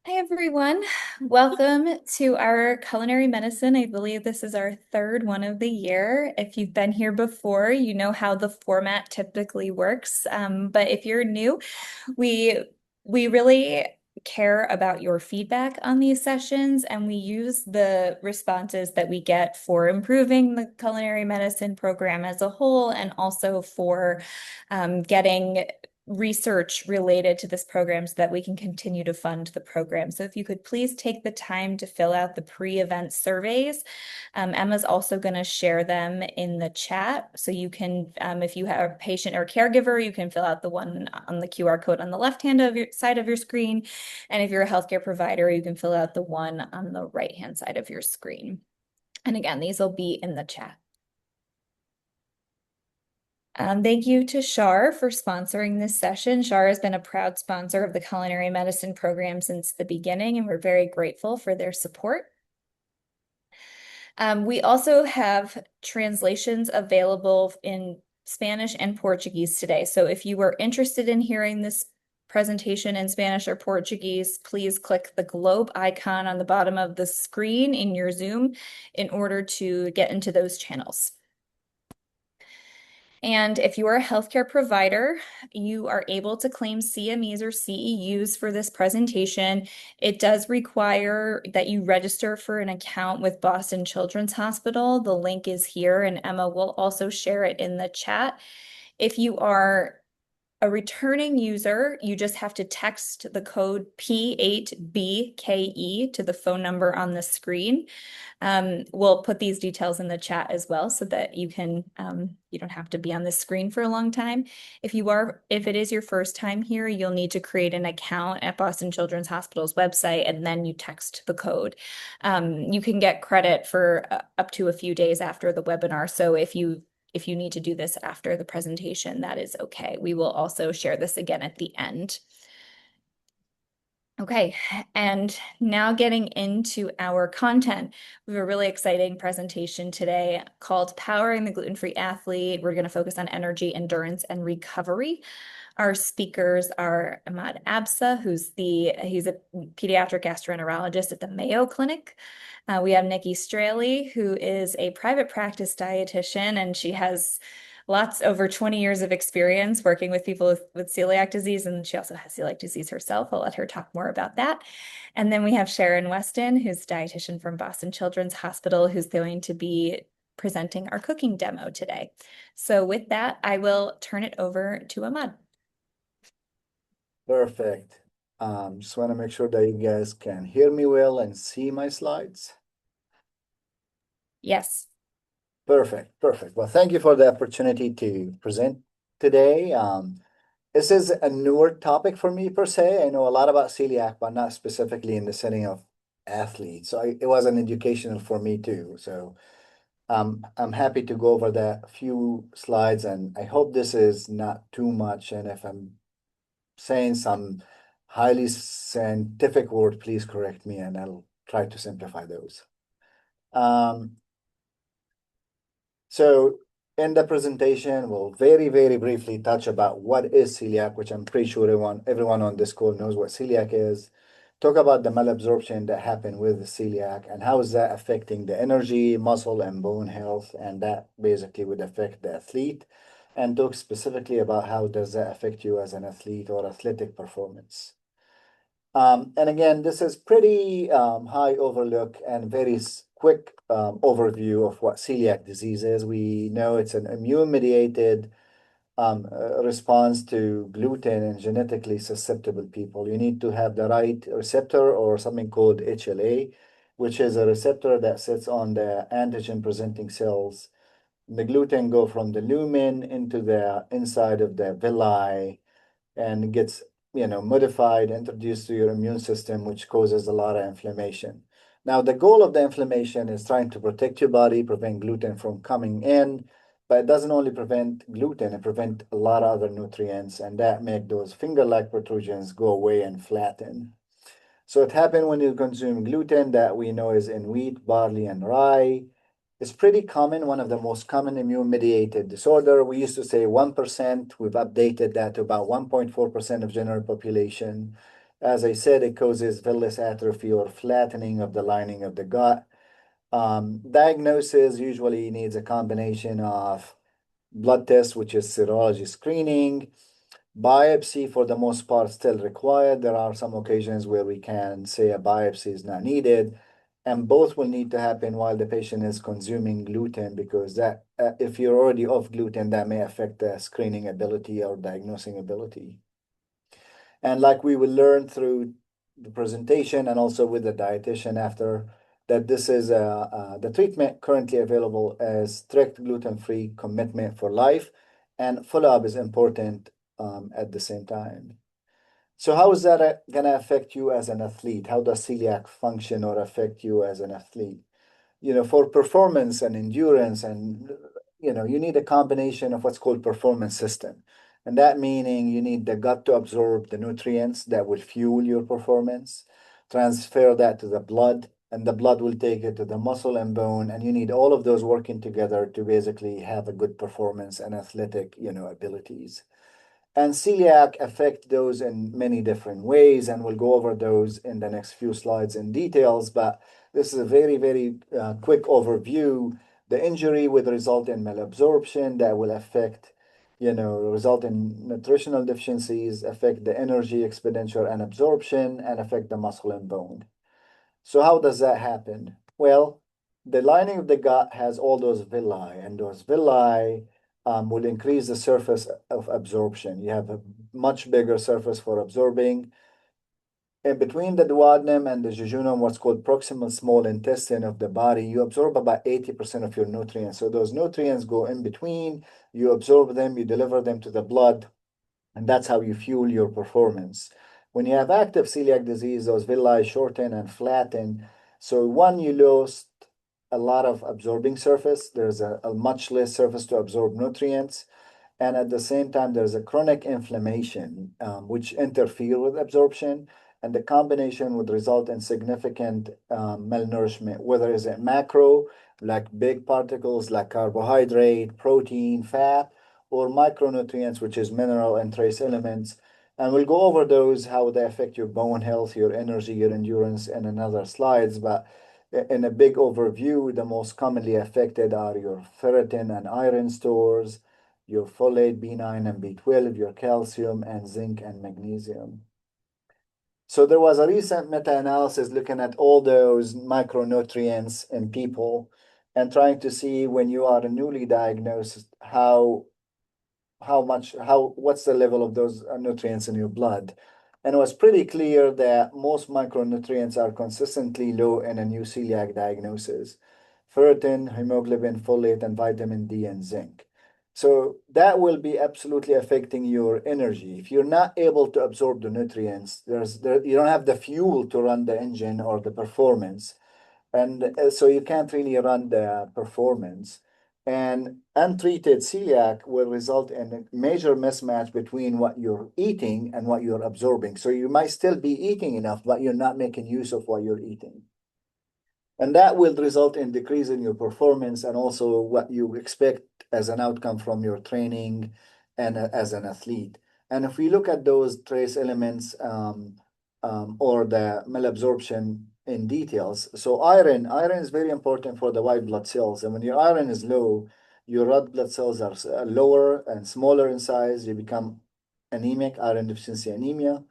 Hi, everyone. Welcome to our culinary medicine. I believe this is our third one of the year. If you've been here before, you know how the format typically works. But if you're new, we we really care about your feedback on these sessions, and we use the responses that we get for improving the culinary medicine program as a whole, and also for getting research related to this program so that we can continue to fund the program. So if you could please take the time to fill out the pre-event surveys. Emma's also going to share them in the chat. So you can, if you have a patient or caregiver, you can fill out the one on the QR code on the left-hand of your side of your screen. And if you're a healthcare provider, you can fill out the one on the right-hand side of your screen. And again, these will be in the chat. Thank you to Schär for sponsoring this session. Schär has been a proud sponsor of the culinary medicine program since the beginning, and we're very grateful for their support. We also have translations available in Spanish and Portuguese today. So if you were interested in hearing this presentation in Spanish or Portuguese, please click the globe icon on the bottom of the screen in your Zoom in order to get into those channels. And if you are a healthcare provider, you are able to claim CMEs or CEUs for this presentation. It does require that you register for an account with Boston Children's Hospital. The link is here, and Emma will also share it in the chat. If you are a returning user, you just have to text the code P8BKE to the phone number on the screen. We'll put these details in the chat as well so that you can you don't have to be on the screen for a long time. If it is your first time here, you'll need to create an account at Boston Children's Hospital's website, and then you text the code. You can get credit for up to a few days after the webinar. So if you need to do this after the presentation, that is okay. We will also share this again at the end. Okay, and now getting into our content. We have a really exciting presentation today called Powering the Gluten-Free Athlete. We're going to focus on energy, endurance, and recovery. Our speakers are Ahmad Absa, he's a pediatric gastroenterologist at the Mayo Clinic. We have Nikki Straley, who is a private practice dietitian, and she has over 20 years of experience working with people with celiac disease, and she also has celiac disease herself. I'll let her talk more about that. And then we have Sharon Weston, who's a dietitian from Boston Children's Hospital, who's going to be presenting our cooking demo today. So with that, I will turn it over to Ahmad. Perfect. Just want to make sure that you guys can hear me well and see my slides. Yes. Perfect, perfect. Well, thank you for the opportunity to present today. This is a newer topic for me per se. I know a lot about celiac, but not specifically in the setting of athletes. So it was an educational for me too. So I'm happy to go over that few slides, and I hope this is not too much. And if I'm saying some highly scientific word, please correct me, and I'll try to simplify those. So in the presentation, we'll very, very briefly touch about what is celiac, which I'm pretty sure everyone on this call knows what celiac is. Talk about the malabsorption that happened with the celiac and how is that affecting the energy, muscle, and bone health, and that basically would affect the athlete. And talk specifically about how does that affect you as an athlete or athletic performance. And again, this is pretty high overlook and very quick overview of what celiac disease is. We know it's an immune-mediated response to gluten in genetically susceptible people. You need to have the right receptor or something called HLA, which is a receptor that sits on the antigen-presenting cells. The gluten go from the lumen into the inside of the villi and gets modified, introduced to your immune system, which causes a lot of inflammation. Now, the goal of the inflammation is trying to protect your body, prevent gluten from coming in, but it doesn't only prevent gluten, it prevents a lot of other nutrients, and that make those finger-like protrusions go away and flatten. So it happens when you consume gluten that we know is in wheat, barley, and rye. It's pretty common, one of the most common immune-mediated disorder. We used to say 1%. We've updated that to about 1.4% of general population. As I said, it causes villus atrophy or flattening of the lining of the gut. Diagnosis usually needs a combination of blood tests, which is serology screening. Biopsy, for the most part, still required. There are some occasions where we can say a biopsy is not needed, and both will need to happen while the patient is consuming gluten because that, if you're already off gluten, that may affect the screening ability or diagnosing ability. And like we will learn through the presentation and also with the dietitian after, that this is the treatment currently available as strict gluten-free commitment for life, and follow-up is important at the same time. So how is that going to affect you as an athlete? How does celiac function or affect you as an athlete? For performance and endurance and, you need a combination of what's called performance system. And that meaning you need the gut to absorb the nutrients that will fuel your performance, transfer that to the blood, and the blood will take it to the muscle and bone. And you need all of those working together to basically have a good performance and athletic, abilities. And celiac affect those in many different ways, and we'll go over those in the next few slides in details, but this is a very, very quick overview. The injury would result in malabsorption that will affect, result in nutritional deficiencies, affect the energy expenditure and absorption, and affect the muscle and bone. So how does that happen? Well, the lining of the gut has all those villi, and those villi will increase the surface of absorption. You have a much bigger surface for absorbing. And between the duodenum and the jejunum, what's called proximal small intestine of the body, you absorb about 80% of your nutrients. So those nutrients go in between, you absorb them, you deliver them to the blood, and that's how you fuel your performance. When you have active celiac disease, those villi shorten and flatten. So one, you lost a lot of absorbing surface. There's a much less surface to absorb nutrients. And at the same time, there's a chronic inflammation, which interfere with absorption. And the combination would result in significant malnourishment, whether it's a macro, like big particles like carbohydrate, protein, fat, or micronutrients, which is mineral and trace elements. And we'll go over those, how they affect your bone health, your energy, your endurance in another slides. But in a big overview, the most commonly affected are your ferritin and iron stores, your folate, B9 and B12, your calcium and zinc and magnesium. So there was a recent meta-analysis looking at all those micronutrients in people and trying to see when you are newly diagnosed, what's the level of those nutrients in your blood. And it was pretty clear that most micronutrients are consistently low in a new celiac diagnosis: ferritin, hemoglobin, folate, and vitamin D and zinc. So that will be absolutely affecting your energy. If you're not able to absorb the nutrients, you don't have the fuel to run the engine or the performance. And so you can't really run the performance. And untreated celiac will result in a major mismatch between what you're eating and what you're absorbing. So you might still be eating enough, but you're not making use of what you're eating. And that will result in decrease in your performance and also what you expect as an outcome from your training and as an athlete. And if we look at those trace elements or the malabsorption in details, so iron is very important for the white blood cells. And when your iron is low, your red blood cells are lower and smaller in size. You become anemic, iron deficiency anemia.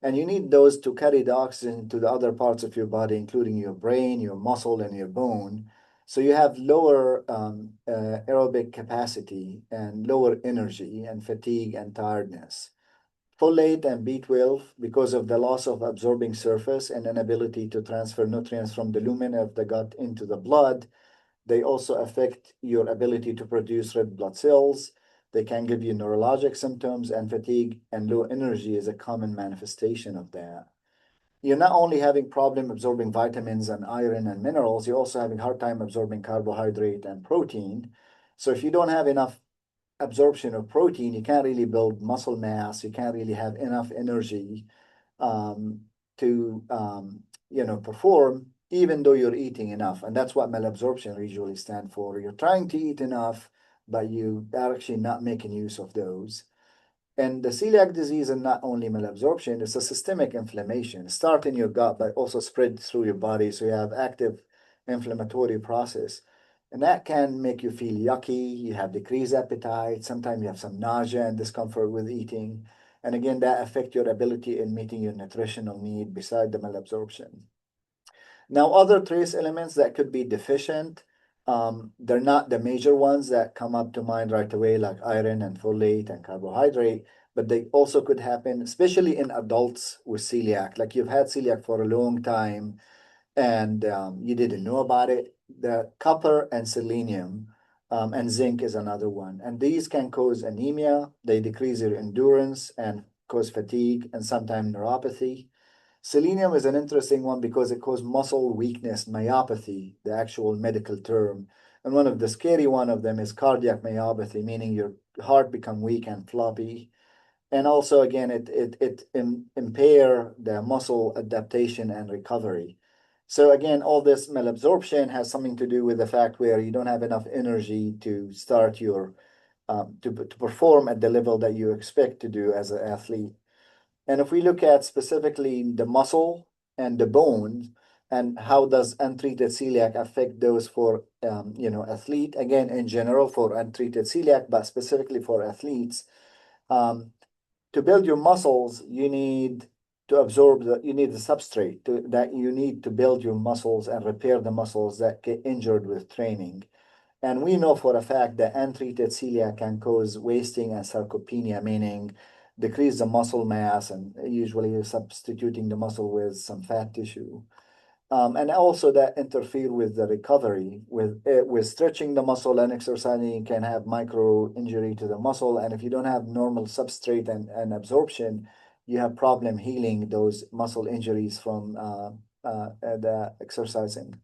And you need those to carry the oxygen to the other parts of your body, including your brain, your muscle, and your bone. So you have lower aerobic capacity and lower energy and fatigue and tiredness. Folate and B12, because of the loss of absorbing surface and inability to transfer nutrients from the lumen of the gut into the blood, they also affect your ability to produce red blood cells. They can give you neurologic symptoms, and fatigue and low energy is a common manifestation of that. You're not only having problem absorbing vitamins and iron and minerals, you're also having hard time absorbing carbohydrate and protein. So if you don't have enough absorption of protein, you can't really build muscle mass, you can't really have enough energy um, to perform, even though you're eating enough. And that's what malabsorption usually stand for. You're trying to eat enough, but you are actually not making use of those. And the celiac disease is not only malabsorption, it's a systemic inflammation. It starts in your gut, but also spread through your body. So you have active inflammatory process. And that can make you feel yucky. You have decreased appetite. Sometimes you have some nausea and discomfort with eating. And again, that affect your ability in meeting your nutritional need beside the malabsorption. Now, other trace elements that could be deficient, they're not the major ones that come up to mind right away, like iron and folate and carbohydrate, but they also could happen, especially in adults with celiac. Like you've had celiac for a long time and you didn't know about it. The copper and selenium and zinc is another one. And these can cause anemia, they decrease your endurance and cause fatigue and sometimes neuropathy. Selenium is an interesting one because it causes muscle weakness, myopathy, the actual medical term. And one of the scary one of them is cardiac myopathy, meaning your heart become weak and floppy. And also, again, it impair the muscle adaptation and recovery. So again, all this malabsorption has something to do with the fact where you don't have enough energy to start your to perform at the level that you expect to do as an athlete. And if we look at specifically the muscle and the bones, and how does untreated celiac affect those for athlete? Again, in general for untreated celiac, but specifically for athletes, um, to build your muscles, you need to absorb you need the substrate that you need to build your muscles and repair the muscles that get injured with training. And we know for a fact that untreated celiac can cause wasting and sarcopenia, meaning decrease the muscle mass and usually substituting the muscle with some fat tissue. And also that interfere with the recovery. With stretching the muscle and exercising can have micro injury to the muscle. And if you don't have normal substrate and absorption, you have problem healing those muscle injuries from the exercising.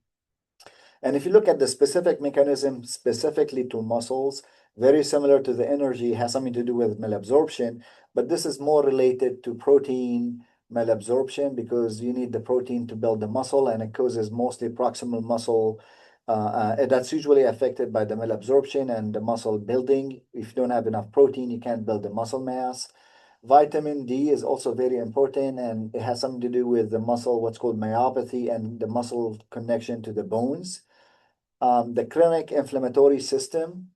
And if you look at the specific mechanism specifically to muscles, very similar to the energy, has something to do with malabsorption, but this is more related to protein malabsorption because you need the protein to build the muscle, and it causes mostly proximal muscle. That's usually affected by the malabsorption and the muscle building. If you don't have enough protein, you can't build the muscle mass. Vitamin D is also very important, and it has something to do with the muscle, what's called myopathy, and the muscle connection to the bones. The chronic inflammatory system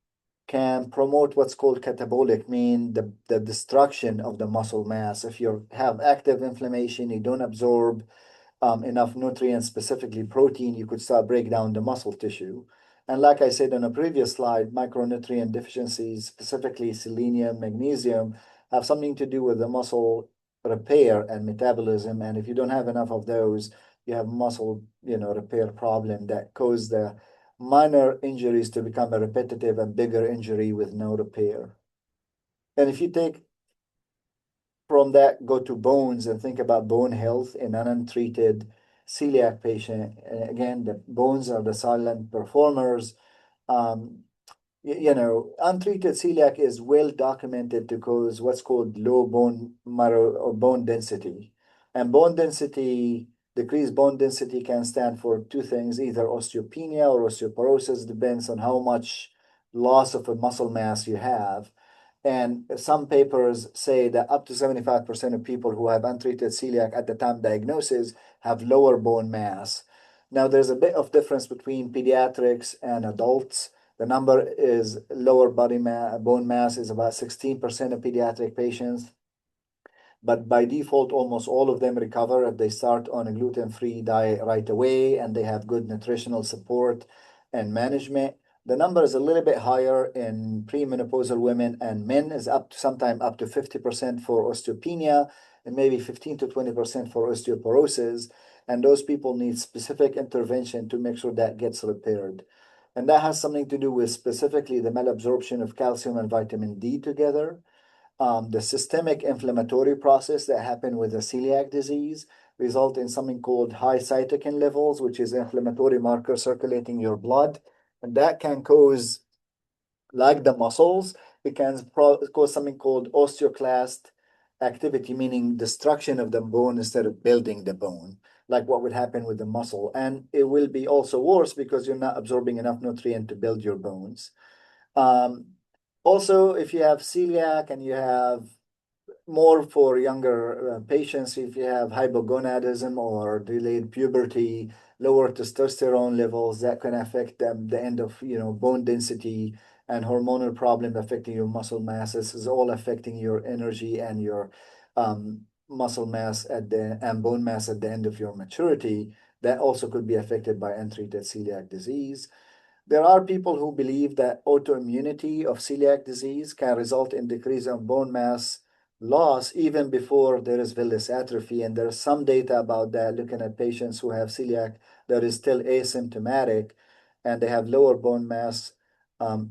can promote what's called catabolic, mean the destruction of the muscle mass. If you have active inflammation, you don't absorb enough nutrients, specifically protein, you could start break down the muscle tissue. And like I said on a previous slide, micronutrient deficiencies, specifically selenium, magnesium, have something to do with the muscle repair and metabolism. And if you don't have enough of those, you have muscle, repair problem that cause the minor injuries to become a repetitive and bigger injury with no repair. And if you take from that, go to bones and think about bone health in an untreated celiac patient. Again, the bones are the silent performers. Um, Untreated celiac is well documented to cause what's called low bone marrow or bone density. And decreased bone density can stand for two things, either osteopenia or osteoporosis, depends on how much loss of a muscle mass you have. And some papers say that up to 75% of people who have untreated celiac at the time diagnosis have lower bone mass. Now, there's a bit of difference between pediatrics and adults. The number is lower bone mass is about 16% of pediatric patients, but by default, almost all of them recover if they start on a gluten-free diet right away and they have good nutritional support and management. The number is a little bit higher in premenopausal women and men is up to sometime up to 50% for osteopenia and maybe 15 to 20% for osteoporosis. And those people need specific intervention to make sure that gets repaired. And that has something to do with specifically the malabsorption of calcium and vitamin D together. The systemic inflammatory process that happen with the celiac disease result in something called high cytokine levels, which is inflammatory marker circulating your blood. And that can cause, like the muscles, it can cause something called osteoclast activity, meaning destruction of the bone instead of building the bone, like what would happen with the muscle. And it will be also worse because you're not absorbing enough nutrient to build your bones. Um, Also, if you have celiac and you have more for younger patients if you have hypogonadism or delayed puberty, lower testosterone levels that can affect them, the end of bone density and hormonal problem affecting your muscle mass. This is all affecting your energy and your muscle mass and bone mass at the end of your maturity. That also could be affected by untreated celiac disease. There are people who believe that autoimmunity of celiac disease can result in decrease in bone mass loss even before there is villus atrophy. And there's some data about that, looking at patients who have celiac that is still asymptomatic and they have lower bone mass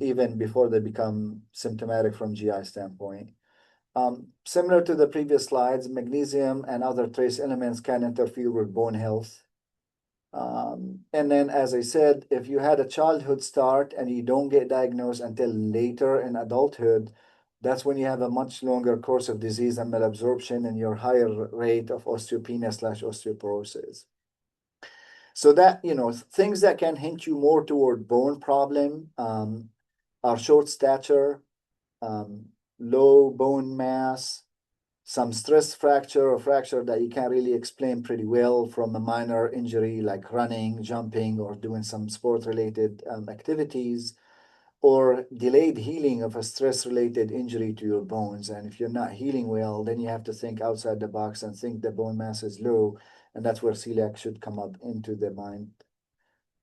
even before they become symptomatic from GI standpoint. Similar to the previous slides, magnesium and other trace elements can interfere with bone health. And then, as I said, if you had a childhood start and you don't get diagnosed until later in adulthood, that's when you have a much longer course of disease and malabsorption and your higher rate of osteopenia/osteoporosis. So that, things that can hint you more toward bone problem are short stature, um, low bone mass, some stress fracture or fracture that you can't really explain pretty well from a minor injury like running, jumping, or doing some sport-related activities, or delayed healing of a stress-related injury to your bones. And if you're not healing well, then you have to think outside the box and think the bone mass is low, and that's where celiac should come up into the mind.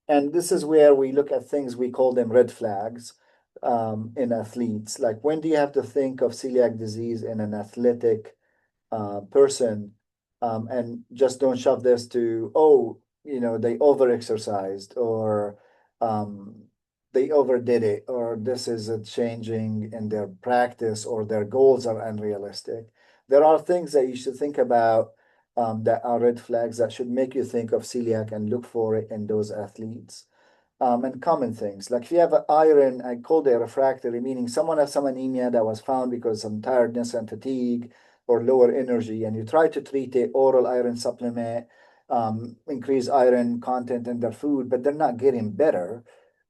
And this is where we look at things, we call them red flags in athletes. Like, when do you have to think of celiac disease in an athletic person, and just don't shove this to, oh, they over-exercised or um, they overdid it, or this is a changing in their practice or their goals are unrealistic. There are things that you should think about that are red flags that should make you think of celiac and look for it in those athletes. And common things. Like if you have an iron, I call it refractory, meaning someone has some anemia that was found because of some tiredness and fatigue or lower energy, and you try to treat it, oral iron supplement, increase iron content in their food, but they're not getting better.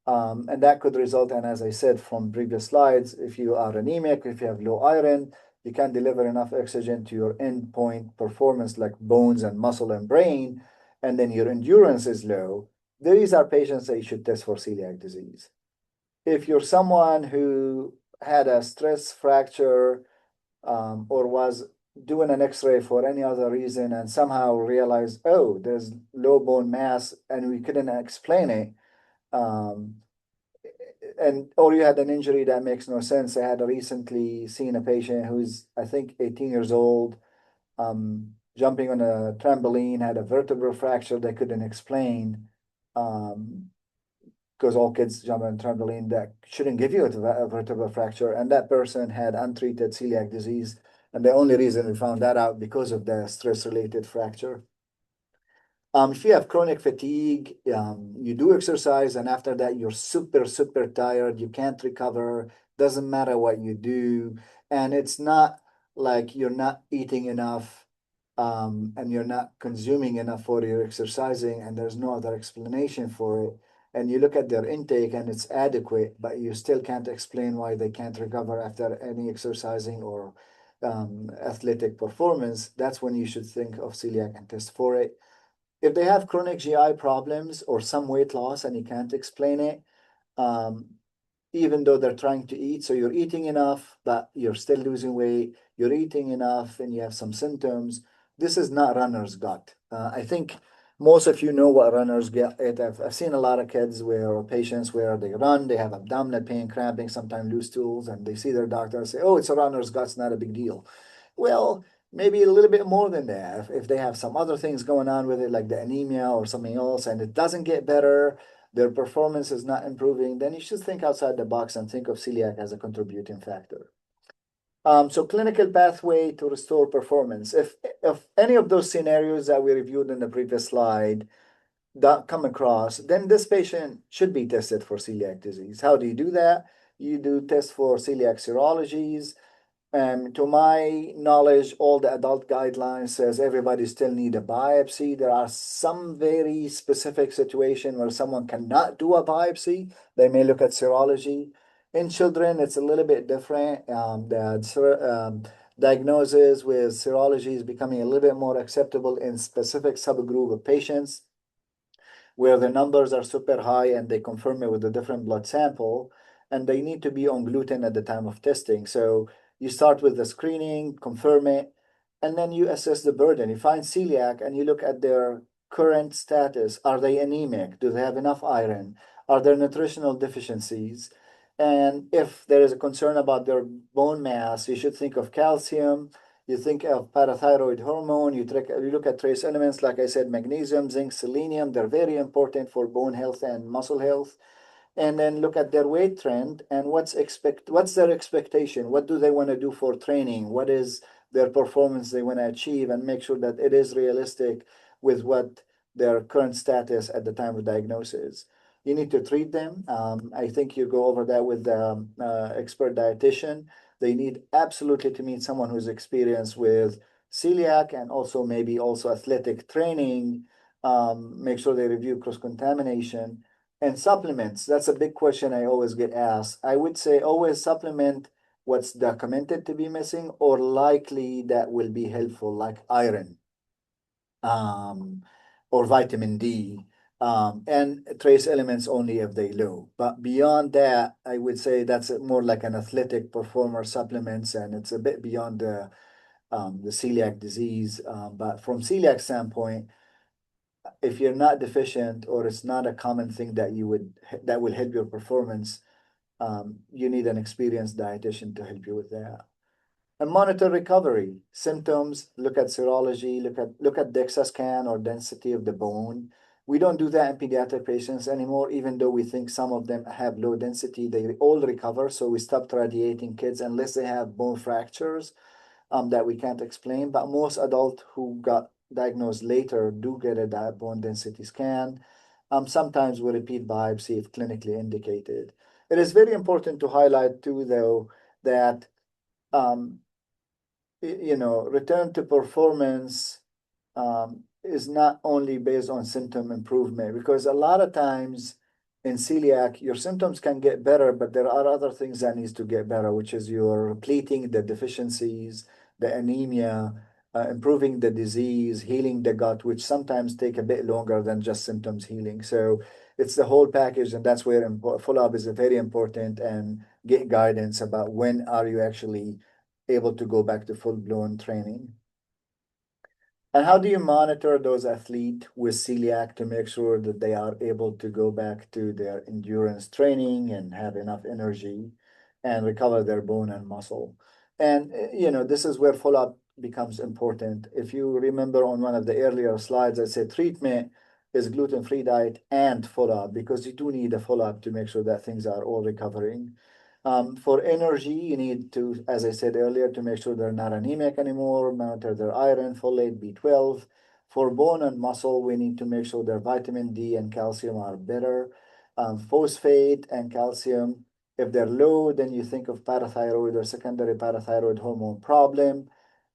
And that could result, and as I said from previous slides, if you are anemic, if you have low iron, you can't deliver enough oxygen to your endpoint performance like bones and muscle and brain, and then your endurance is low. These are patients that you should test for celiac disease. If you're someone who had a stress fracture or was doing an x-ray for any other reason and somehow realized, oh, there's low bone mass and we couldn't explain it, um, and or you had an injury that makes no sense. I had recently seen a patient who's, I think, 18 years old, jumping on a trampoline, had a vertebral fracture they couldn't explain. Um, because all kids jump on a trampoline, that shouldn't give you a vertebral fracture. And that person had untreated celiac disease. And the only reason we found that out because of the stress-related fracture. If you have chronic fatigue, you do exercise, and after that, you're super, super tired. You can't recover. Doesn't matter what you do. And it's not like you're not eating enough and you're not consuming enough for your exercising, and there's no other explanation for it. And you look at their intake and it's adequate, but you still can't explain why they can't recover after any exercising or athletic performance. That's when you should think of celiac and test for it. If they have chronic GI problems or some weight loss and you can't explain it, um, even though they're trying to eat, so you're eating enough, but you're still losing weight, you're eating enough and you have some symptoms, this is not runner's gut. I think most of you know what runner's gut is. I've seen a lot of kids where, or patients where they run, they have abdominal pain, cramping, sometimes loose stools, and they see their doctor and say, oh, it's a runner's gut, it's not a big deal. Well, maybe a little bit more than that. If they have some other things going on with it, like the anemia or something else, and it doesn't get better, their performance is not improving, then you should think outside the box and think of celiac as a contributing factor. So clinical pathway to restore performance. If any of those scenarios that we reviewed in the previous slide that come across, then this patient should be tested for celiac disease. How do you do that? You do test for celiac serologies. To my knowledge, all the adult guidelines says everybody still need a biopsy. There are some very specific situation where someone cannot do a biopsy. They may look at serology. In children, it's a little bit different. Diagnosis with serology is becoming a little bit more acceptable in specific subgroup of patients where the numbers are super high and they confirm it with a different blood sample, and they need to be on gluten at the time of testing. So you start with the screening, confirm it, and then you assess the burden. You find celiac and you look at their current status. Are they anemic? Do they have enough iron? Are there nutritional deficiencies? And if there is a concern about their bone mass, you should think of calcium. You think of parathyroid hormone, you look at trace elements, like I said, magnesium, zinc, selenium, they're very important for bone health and muscle health. And then look at their weight trend and what's their expectation? What do they want to do for training? What is their performance they want to achieve, and make sure that it is realistic with what their current status at the time of diagnosis. You need to treat them. I think you go over that with the expert dietitian. They need absolutely to meet someone who's experienced with celiac and also maybe also athletic training. Make sure they review cross-contamination and supplements. That's a big question I always get asked. I would say always supplement what's documented to be missing or likely that will be helpful, like iron um, or vitamin D, and trace elements only if they low. But beyond that, I would say that's more like an athletic performer supplements, and it's a bit beyond the celiac disease. But from celiac standpoint, if you're not deficient or it's not a common thing that will help your performance, you need an experienced dietitian to help you with that. And monitor recovery symptoms. Look at serology. Look at DEXA scan or density of the bone. We don't do that in pediatric patients anymore, even though we think some of them have low density. They all recover, so we stopped radiating kids unless they have bone fractures that we can't explain. But most adults who got diagnosed later do get a bone density scan. Sometimes we repeat biopsy if clinically indicated. It is very important to highlight too, though, that um, return to performance is not only based on symptom improvement, because a lot of times in celiac, your symptoms can get better, but there are other things that needs to get better, which is you're repleting the deficiencies, the anemia, improving the disease, healing the gut, which sometimes take a bit longer than just symptoms healing. So it's the whole package, and that's where follow-up is very important, and get guidance about when are you actually able to go back to full-blown training. And how do you monitor those athletes with celiac to make sure that they are able to go back to their endurance training and have enough energy and recover their bone and muscle? And, this is where follow-up becomes important. If you remember on one of the earlier slides, I said treatment is gluten-free diet and follow-up, because you do need a follow-up to make sure that things are all recovering. For energy, you need to, as I said earlier, to make sure they're not anemic anymore, monitor their iron, folate, B12. For bone and muscle, we need to make sure their vitamin D and calcium are better. Phosphate and calcium, if they're low, then you think of parathyroid or secondary parathyroid hormone problem.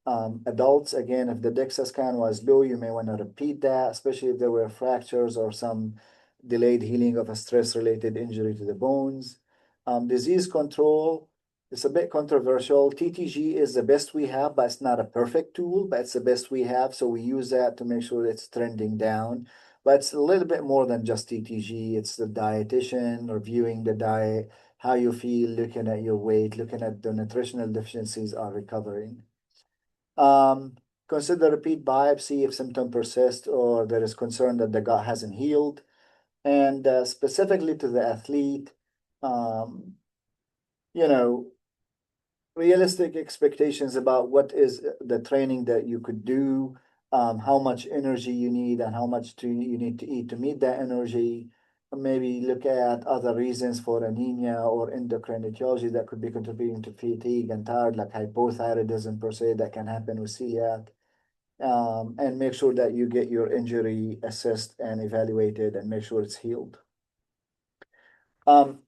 Adults, again, if the DEXA scan was low, you may want to repeat that, especially if there were fractures or some delayed healing of a stress-related injury to the bones. Disease control, it's a bit controversial. TTG is the best we have, but it's not a perfect tool, but it's the best we have. So we use that to make sure it's trending down. But it's a little bit more than just TTG. It's the dietitian reviewing the diet, how you feel, looking at your weight, looking at the nutritional deficiencies are recovering. Um, Consider repeat biopsy if symptom persists or there is concern that the gut hasn't healed. And specifically to the athlete, um, you know, realistic expectations about what is the training that you could do, how much energy you need, and how much you need to eat to meet that energy. Maybe look at other reasons for anemia or endocrine etiology that could be contributing to fatigue and tired, like hypothyroidism per se, that can happen with celiac. And make sure that you get your injury assessed and evaluated and make sure it's healed. Um,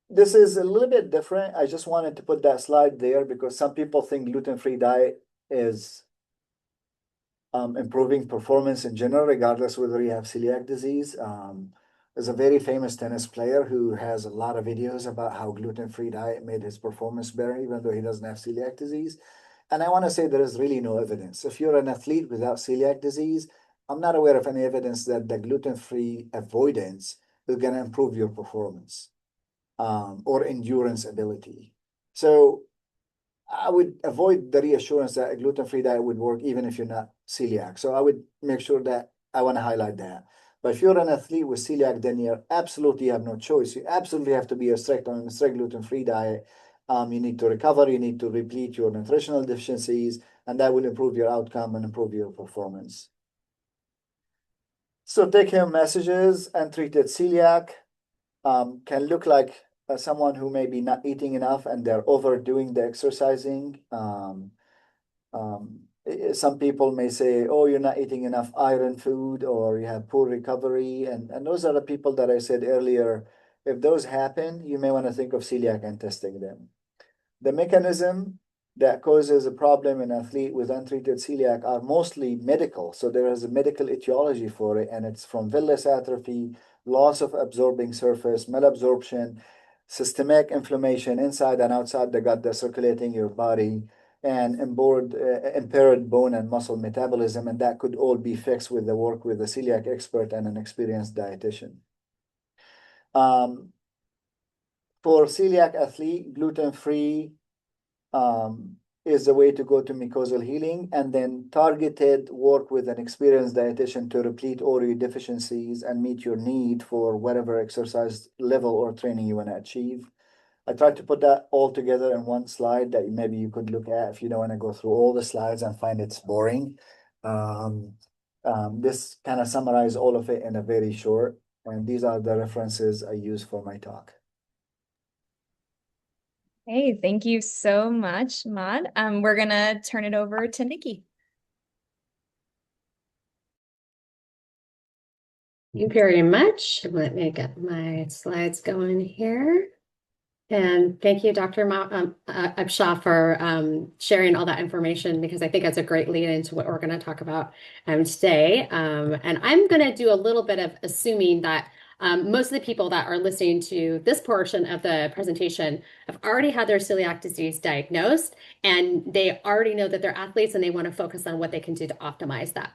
this is a little bit different. I just wanted to put that slide there because some people think gluten-free diet is improving performance in general, regardless whether you have celiac disease. There's a very famous tennis player who has a lot of videos about how gluten-free diet made his performance better, even though he doesn't have celiac disease. and I want to say there is really no evidence. If you're an athlete without celiac disease, I'm not aware of any evidence that the gluten-free avoidance is going to improve your performance or endurance ability. So I would avoid the reassurance that a gluten-free diet would work even if you're not celiac. So I would make sure that I want to highlight that. But if you're an athlete with celiac, then you absolutely have no choice. You absolutely have to be strict on a strict gluten-free diet. You need to recover, you need to replete your nutritional deficiencies, and that will improve your outcome and improve your performance. So take-home messages: untreated celiac can look like someone who may be not eating enough and they're overdoing the exercising. Some people may say, oh, you're not eating enough iron food or you have poor recovery. And those are the people that I said earlier. If those happen, you may want to think of celiac and testing them. The mechanism that causes a problem in an athlete with untreated celiac are mostly medical. So there is a medical etiology for it, and it's from villus atrophy, loss of absorbing surface, malabsorption, systemic inflammation inside and outside the gut that's circulating your body, and impaired bone and muscle metabolism. And that could all be fixed with the work with a celiac expert and an experienced dietitian. For celiac athlete, gluten-free is the way to go to mucosal healing, and then targeted work with an experienced dietitian to replete all your deficiencies and meet your need for whatever exercise level or training you want to achieve. I tried to put that all together in one slide that maybe you could look at if you don't want to go through all the slides and find it's boring. This kind of summarize all of it in a very short, and these are the references I use for my talk. Hey, thank you so much, Maud. We're gonna turn it over to Nikki. Thank you very much. Let me get my slides going here. And thank you, Dr. Abshah, for sharing all that information, because I think that's a great lead into what we're going to talk about today. And I'm going to do a little bit of assuming that most of the people that are listening to this portion of the presentation have already had their celiac disease diagnosed, and they already know that they're athletes and they want to focus on what they can do to optimize that.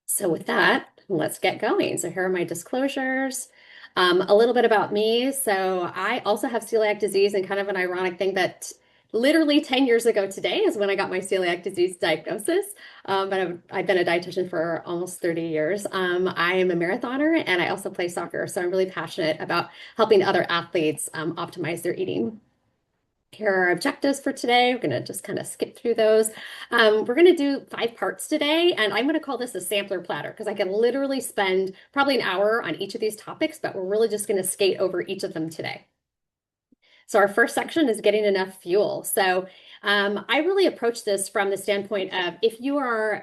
So with that, let's get going. So here are my disclosures. A little bit about me. So I also have celiac disease, and kind of an ironic thing that literally 10 years ago today is when I got my celiac disease diagnosis. But I've been a dietitian for almost 30 years. I am a marathoner and I also play soccer. So I'm really passionate about helping other athletes optimize their eating. Here are our objectives for today. We're going to just kind of skip through those. We're going to do 5 parts today, and I'm going to call this a sampler platter because I can literally spend probably an hour on each of these topics, but we're really just going to skate over each of them today. So our first section is getting enough fuel. So I really approach this from the standpoint of if you are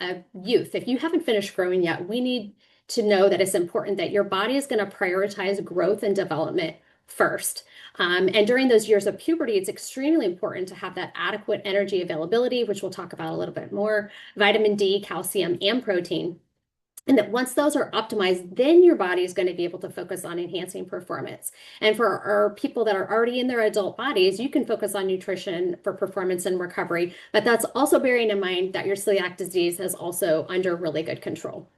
a youth, if you haven't finished growing yet, we need to know that it's important that your body is going to prioritize growth and development first. And during those years of puberty, it's extremely important to have that adequate energy availability, which we'll talk about a little bit more, vitamin D, calcium, and protein. And that once those are optimized, then your body is going to be able to focus on enhancing performance. And for our people that are already in their adult bodies, you can focus on nutrition for performance and recovery. But that's also bearing in mind that your celiac disease is also under really good control.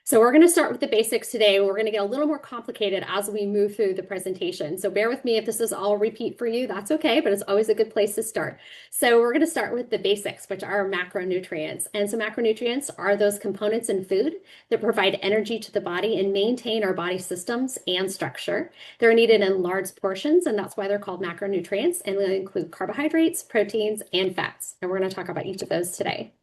So we're going to start with the basics today. We're going to get a little more complicated as we move through the presentation. So bear with me if this is all repeat for you, that's okay, but it's always a good place to start. So we're going to start with the basics, which are macronutrients. And so macronutrients are those components in food that provide energy to the body and maintain our body systems and structure. They're needed in large portions, and that's why they're called macronutrients. And they include carbohydrates, proteins, and fats. And we're going to talk about each of those today.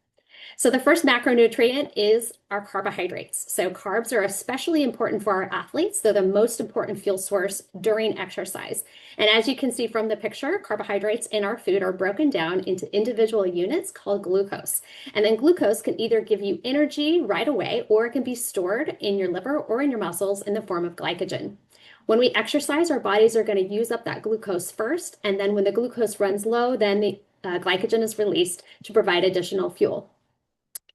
So the first macronutrient is our carbohydrates. So carbs are especially important for our athletes. They're the most important fuel source during exercise. And as you can see from the picture, carbohydrates in our food are broken down into individual units called glucose. And then glucose can either give you energy right away, or it can be stored in your liver or in your muscles in the form of glycogen. When we exercise, our bodies are going to use up that glucose first. And then when the glucose runs low, then the glycogen is released to provide additional fuel.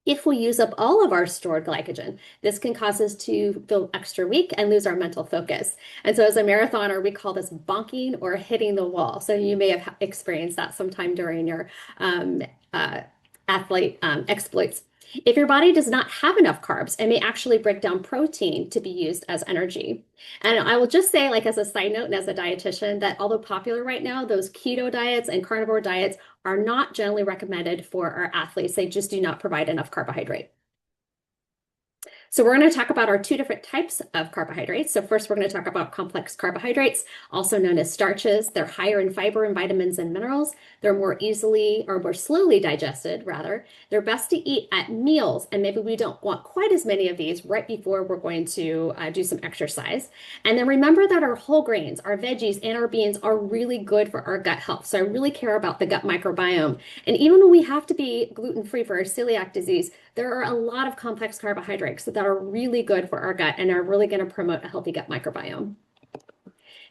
If we use up all of our stored glycogen, this can cause us to feel extra weak and lose our mental focus. And so as a marathoner, we call this bonking or hitting the wall. So you may have experienced that sometime during your um, uh, athlete exploits. If your body does not have enough carbs, it may actually break down protein to be used as energy. And I will just say, like as a side note and as a dietitian, that although popular right now, those keto diets and carnivore diets are not generally recommended for our athletes. They just do not provide enough carbohydrate. So we're going to talk about our two different types of carbohydrates. So first, we're going to talk about complex carbohydrates, also known as starches. They're higher in fiber and vitamins and minerals. They're more easily or more slowly digested, rather. They're best to eat at meals, and maybe we don't want quite as many of these right before we're going to do some exercise. And then remember that our whole grains, our veggies, and our beans are really good for our gut health. So I really care about the gut microbiome. And even when we have to be gluten-free for our celiac disease, there are a lot of complex carbohydrates that are really good for our gut and are really going to promote a healthy gut microbiome.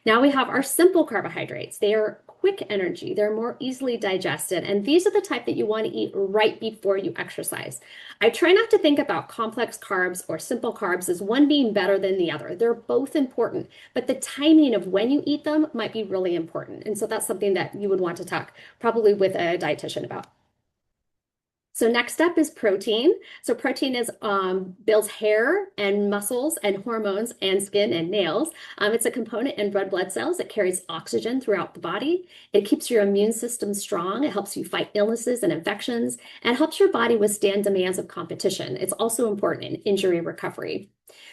Now we have our simple carbohydrates. They are quick energy. They're more easily digested. And these are the type that you want to eat right before you exercise. I try not to think about complex carbs or simple carbs as one being better than the other. They're both important, but the timing of when you eat them might be really important. And so that's something that you would want to talk probably with a dietitian about. So next up is protein. So protein is builds hair and muscles and hormones and skin and nails. It's a component in red blood cells. It carries oxygen throughout the body. It keeps your immune system strong. It helps you fight illnesses and infections and helps your body withstand demands of competition. It's also important in injury recovery.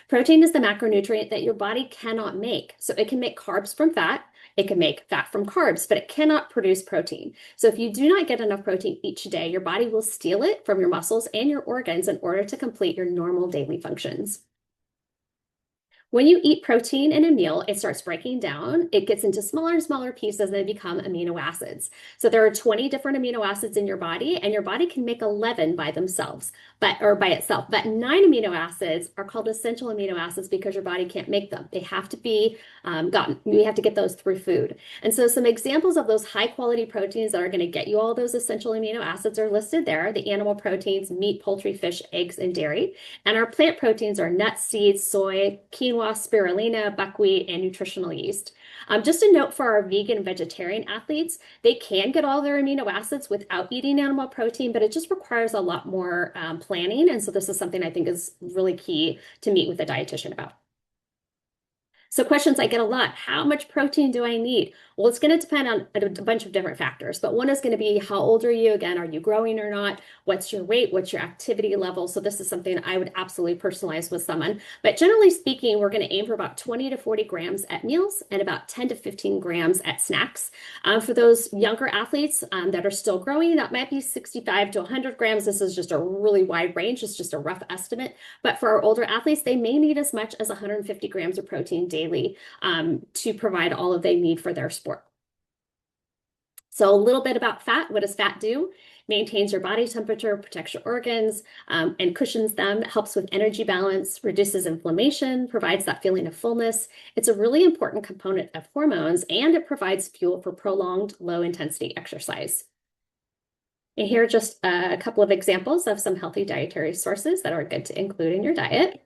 Protein is the macronutrient that your body cannot make. So it can make carbs from fat. It can make fat from carbs, but it cannot produce protein. So if you do not get enough protein each day, your body will steal it from your muscles and your organs in order to complete your normal daily functions. When you eat protein in a meal, it starts breaking down. It gets into smaller and smaller pieces and they become amino acids. So there are 20 different amino acids in your body, and your body can make 11 by themselves, or by itself. But 9 amino acids are called essential amino acids because your body can't make them. They have to be gotten. We have to get those through food. And so some examples of those high quality proteins that are going to get you all those essential amino acids are listed there. The animal proteins, meat, poultry, fish, eggs, and dairy. And our plant proteins are nuts, seeds, soy, quinoa, spirulina, buckwheat, and nutritional yeast. Just a note for our vegan and vegetarian athletes, they can get all their amino acids without eating animal protein, but it just requires a lot more planning. And so this is something I think is really key to meet with a dietitian about. So questions I get a lot, how much protein do I need? Well, it's going to depend on a bunch of different factors, but one is going to be how old are you? Again, are you growing or not? What's your weight? What's your activity level? So this is something I would absolutely personalize with someone. But generally speaking, we're going to aim for about 20 to 40 grams at meals and about 10 to 15 grams at snacks. For those younger athletes that are still growing, that might be 65 to 100 grams. This is just a really wide range. It's just a rough estimate. But for our older athletes, they may need as much as 150 grams of protein daily to provide all of they need for their sport. So a little bit about fat. What does fat do? Maintains your body temperature, protects your organs, and cushions them, helps with energy balance, reduces inflammation, provides that feeling of fullness. It's a really important component of hormones, and it provides fuel for prolonged low-intensity exercise. And here are just a couple of examples of some healthy dietary sources that are good to include in your diet.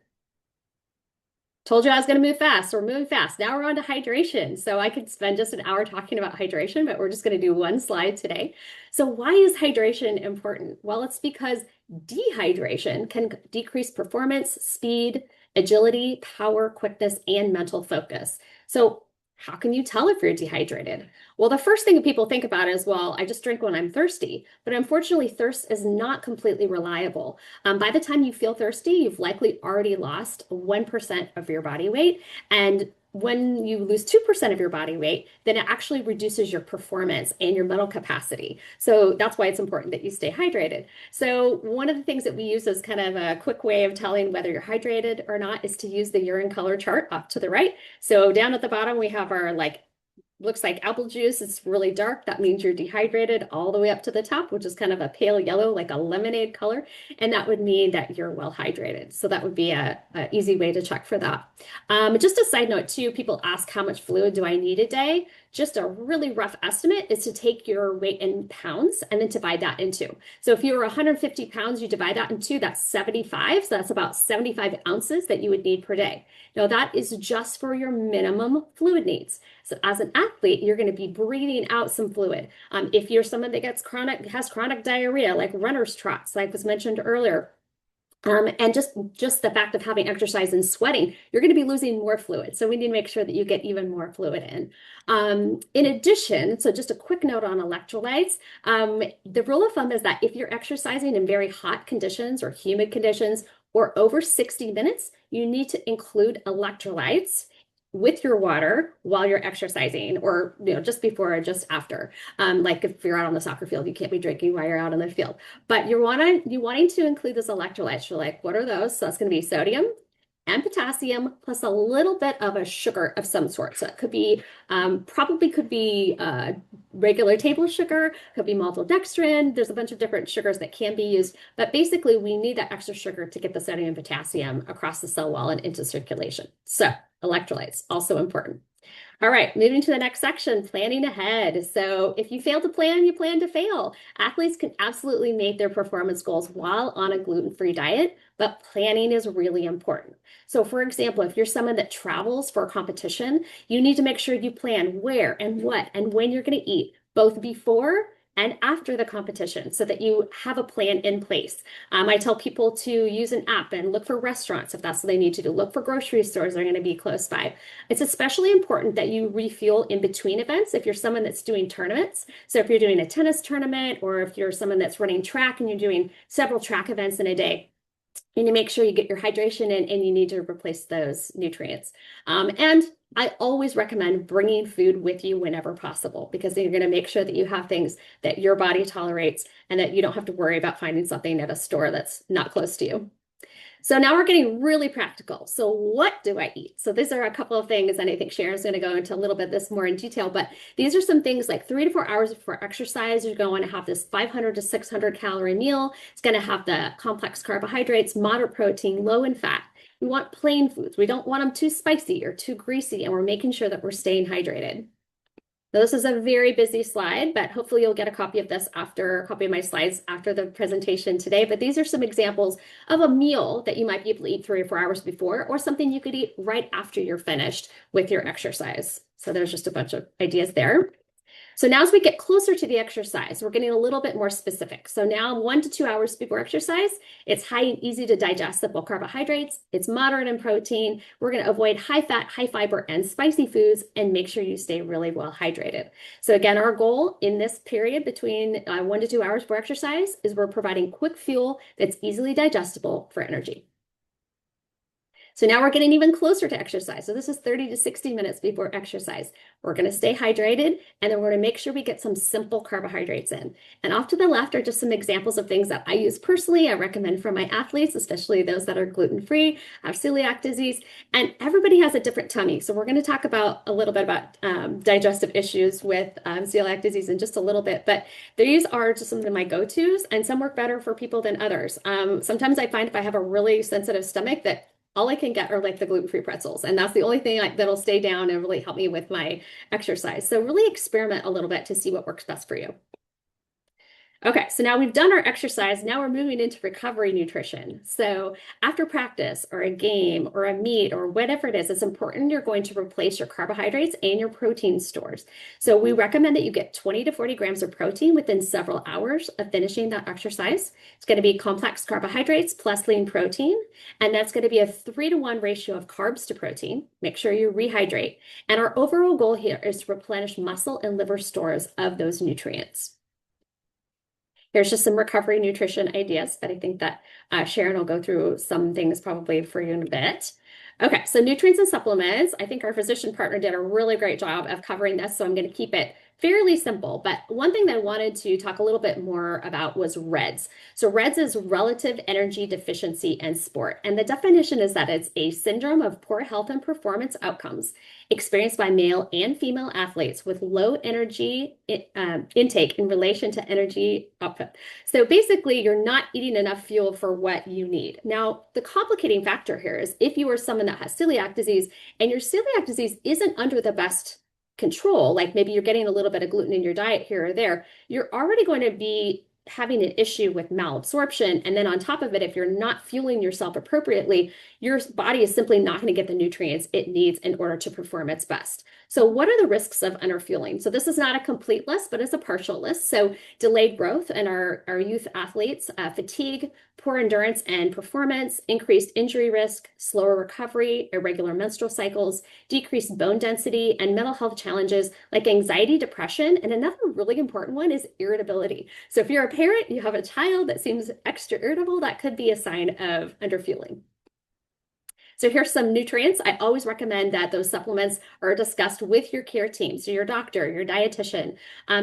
Told you I was going to move fast. We're moving fast. Now we're on to hydration. So I could spend just an hour talking about hydration, but we're just going to do one slide today. So why is hydration important? Well, it's because dehydration can decrease performance, speed, agility, power, quickness, and mental focus. So how can you tell if you're dehydrated? Well, the first thing that people think about is, well, I just drink when I'm thirsty. But unfortunately, thirst is not completely reliable. By the time you feel thirsty, you've likely already lost 1% of your body weight. And when you lose 2% of your body weight, then it actually reduces your performance and your mental capacity. So that's why it's important that you stay hydrated. So one of the things that we use as kind of a quick way of telling whether you're hydrated or not is to use the urine color chart off to the right. So down at the bottom, we have our looks like apple juice. It's really dark. That means you're dehydrated, all the way up to the top, which is kind of a pale yellow, like a lemonade color. And that would mean that you're well hydrated. So that would be a easy way to check for that. Just a side note too, people ask how much fluid do I need a day? just a really rough estimate is to take your weight in pounds and then divide that in two. So if you were 150 pounds, you divide that in two, that's 75. So that's about 75 ounces that you would need per day. Now that is just for your minimum fluid needs. So as an athlete, you're going to be breathing out some fluid. If you're someone that has chronic diarrhea, like runner's trots, like was mentioned earlier, and just the fact of having exercise and sweating, you're going to be losing more fluid. So we need to make sure that you get even more fluid in. In addition, so just a quick note on electrolytes, the rule of thumb is that if you're exercising in very hot conditions or humid conditions or over 60 minutes, you need to include electrolytes with your water while you're exercising, or just before or just after. Like if you're out on the soccer field, you can't be drinking while you're out on the field. But you're wanting to include those electrolytes. You're like, what are those? So that's going to be sodium and potassium plus a little bit of a sugar of some sort. So it could be probably could be regular table sugar, could be maltodextrin. There's a bunch of different sugars that can be used, but basically we need that extra sugar to get the sodium and potassium across the cell wall and into circulation. So electrolytes, also important. All right, moving to the next section, planning ahead. So if you fail to plan, you plan to fail. Athletes can absolutely make their performance goals while on a gluten-free diet, but planning is really important. So for example, if you're someone that travels for a competition, you need to make sure you plan where and what and when you're going to eat, both before and after the competition, so that you have a plan in place. I tell people to use an app and look for restaurants if that's what they need to do. Look for grocery stores that are going to be close by. It's especially important that you refuel in between events if you're someone that's doing tournaments. So if you're doing a tennis tournament, or if you're someone that's running track and you're doing several track events in a day, you need to make sure you get your hydration in, and you need to replace those nutrients. And I always recommend bringing food with you whenever possible, because then you're going to make sure that you have things that your body tolerates and that you don't have to worry about finding something at a store that's not close to you. So now we're getting really practical. So what do I eat? So these are a couple of things, and I think Sharon's going to go into a little bit this more in detail, but these are some things like 3 to 4 hours before exercise. You're going to have this 500 to 600 calorie meal. It's going to have the complex carbohydrates, moderate protein, low in fat. We want plain foods. We don't want them too spicy or too greasy, and we're making sure that we're staying hydrated. Now, this is a very busy slide, but hopefully you'll get a copy of my slides after the presentation today. But these are some examples of a meal that you might be able to eat 3 or 4 hours before, or something you could eat right after you're finished with your exercise. So there's just a bunch of ideas there. So now as we get closer to the exercise, we're getting a little bit more specific. So now 1 to 2 hours before exercise, it's high and easy to digest simple carbohydrates. It's moderate in protein. We're going to avoid high fat, high fiber, and spicy foods, and make sure you stay really well hydrated. So again, our goal in this period between 1 to 2 hours before exercise is we're providing quick fuel that's easily digestible for energy. So now we're getting even closer to exercise. So this is 30 to 60 minutes before exercise. We're going to stay hydrated, and then we're going to make sure we get some simple carbohydrates in. And off to the left are just some examples of things that I use personally. I recommend for my athletes, especially those that are gluten-free, have celiac disease, and everybody has a different tummy. So we're going to talk about a little bit about digestive issues with celiac disease in just a little bit, but these are just some of my go-tos, and some work better for people than others. Sometimes I find if I have a really sensitive stomach that all I can get are like the gluten-free pretzels. And that's the only thing that'll stay down and really help me with my exercise. So really experiment a little bit to see what works best for you. Okay, so now we've done our exercise. Now we're moving into recovery nutrition. So after practice or a game or a meet or whatever it is, it's important you're going to replace your carbohydrates and your protein stores. So we recommend that you get 20 to 40 grams of protein within several hours of finishing that exercise. It's going to be complex carbohydrates plus lean protein, and that's going to be a 3-to-1 ratio of carbs to protein. Make sure you rehydrate. And our overall goal here is to replenish muscle and liver stores of those nutrients. Here's just some recovery nutrition ideas, but I think that Sharon will go through some things probably for you in a bit. Okay, so nutrients and supplements. I think our physician partner did a really great job of covering this, so I'm going to keep it fairly simple. But one thing that I wanted to talk a little bit more about was REDS. So REDS is relative energy deficiency in sport. And the definition is that it's a syndrome of poor health and performance outcomes experienced by male and female athletes with low energy intake in relation to energy output. So basically, you're not eating enough fuel for what you need. Now, the complicating factor here is if you are someone that has celiac disease and your celiac disease isn't under the best control, like maybe you're getting a little bit of gluten in your diet here or there, you're already going to be having an issue with malabsorption. And then on top of it, if you're not fueling yourself appropriately, your body is simply not going to get the nutrients it needs in order to perform its best. So what are the risks of underfueling? So this is not a complete list, but it's a partial list. So delayed growth in our youth athletes, fatigue, poor endurance and performance, increased injury risk, slower recovery, irregular menstrual cycles, decreased bone density, and mental health challenges like anxiety, depression. And another really important one is irritability. So if you're a parent, you have a child that seems extra irritable, that could be a sign of underfueling. So here's some nutrients. I always recommend that those supplements are discussed with your care team, so your doctor, your dietitian,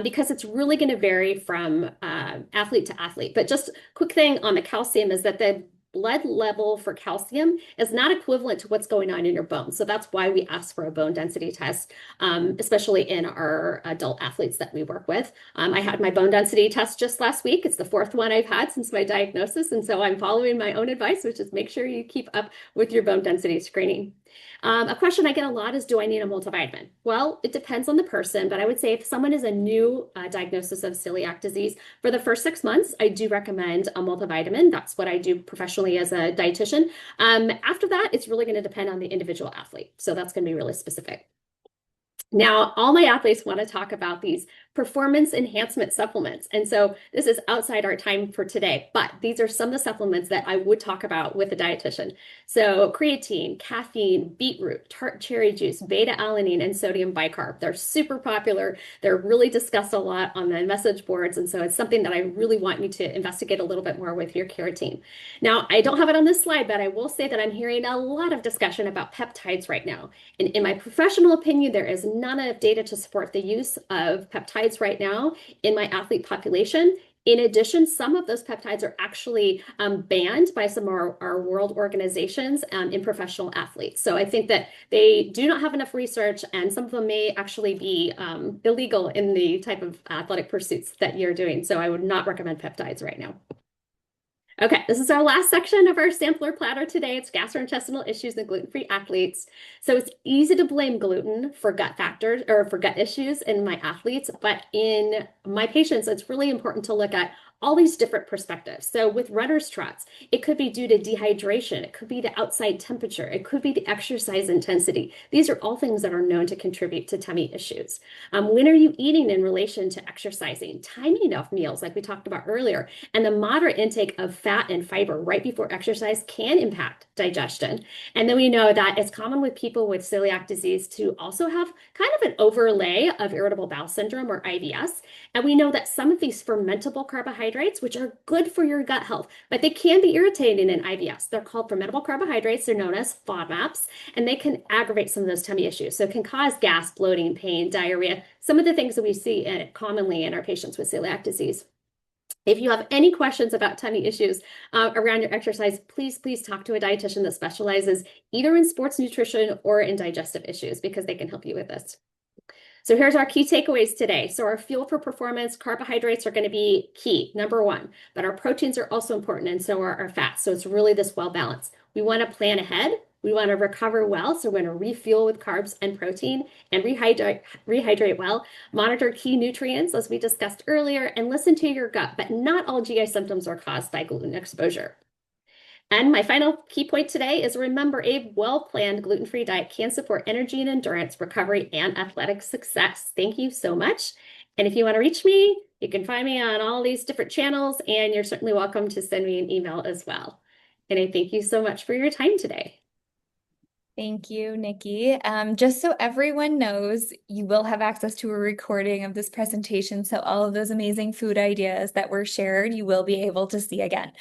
because it's really going to vary from athlete to athlete. But just quick thing on the calcium is that the blood level for calcium is not equivalent to what's going on in your bones. So that's why we ask for a bone density test, especially in our adult athletes that we work with. I had my bone density test just last week. It's the fourth one I've had since my diagnosis. And so I'm following my own advice, which is make sure you keep up with your bone density screening. A question I get a lot is, do I need a multivitamin? Well, it depends on the person, but I would say if someone is a new diagnosis of celiac disease, for the first 6 months, I do recommend a multivitamin. That's what I do professionally as a dietitian. After that, it's really going to depend on the individual athlete. So that's going to be really specific. Now, all my athletes want to talk about these performance enhancement supplements. And so this is outside our time for today, but these are some of the supplements that I would talk about with a dietitian. So creatine, caffeine, beetroot, tart cherry juice, beta-alanine, and sodium bicarb. They're super popular. They're really discussed a lot on the message boards. And so it's something that I really want you to investigate a little bit more with your care team. Now, I don't have it on this slide, but I will say that I'm hearing a lot of discussion about peptides right now. And in my professional opinion, there is none of data to support the use of peptides right now in my athlete population. In addition, some of those peptides are actually banned by some of our world organizations in professional athletes. So I think that they do not have enough research, and some of them may actually be illegal in the type of athletic pursuits that you're doing. So I would not recommend peptides right now. Okay, this is our last section of our sampler platter today. It's gastrointestinal issues in gluten-free athletes. So it's easy to blame gluten for gut factors or for gut issues in my athletes, but in my patients, it's really important to look at all these different perspectives. So with runner's trots, it could be due to dehydration. It could be the outside temperature. It could be the exercise intensity. These are all things that are known to contribute to tummy issues. When are you eating in relation to exercising? Timing of meals, like we talked about earlier, and the moderate intake of fat and fiber right before exercise can impact digestion. And then we know that it's common with people with celiac disease to also have kind of an overlay of irritable bowel syndrome or IBS. And we know that some of these fermentable carbohydrates, which are good for your gut health, but they can be irritating in IBS. They're called fermentable carbohydrates. They're known as FODMAPs, and they can aggravate some of those tummy issues. So it can cause gas, bloating, pain, diarrhea, some of the things that we see commonly in our patients with celiac disease. If you have any questions about tummy issues around your exercise, please talk to a dietitian that specializes either in sports nutrition or in digestive issues, because they can help you with this. So here's our key takeaways today. So our fuel for performance, carbohydrates are going to be key, number one, but our proteins are also important, and so are our fats. So it's really this well balanced. We want to plan ahead. We want to recover well, so we're going to refuel with carbs and protein and rehydrate well, monitor key nutrients, as we discussed earlier, and listen to your gut, but not all GI symptoms are caused by gluten exposure. And my final key point today is, remember, a well-planned gluten-free diet can support energy and endurance, recovery, and athletic success. Thank you so much. And if you want to reach me, you can find me on all these different channels, and you're certainly welcome to send me an email as well. And I thank you so much for your time today. Thank you, Nikki. Just so everyone knows, you will have access to a recording of this presentation. So all of those amazing food ideas that were shared, you will be able to see again.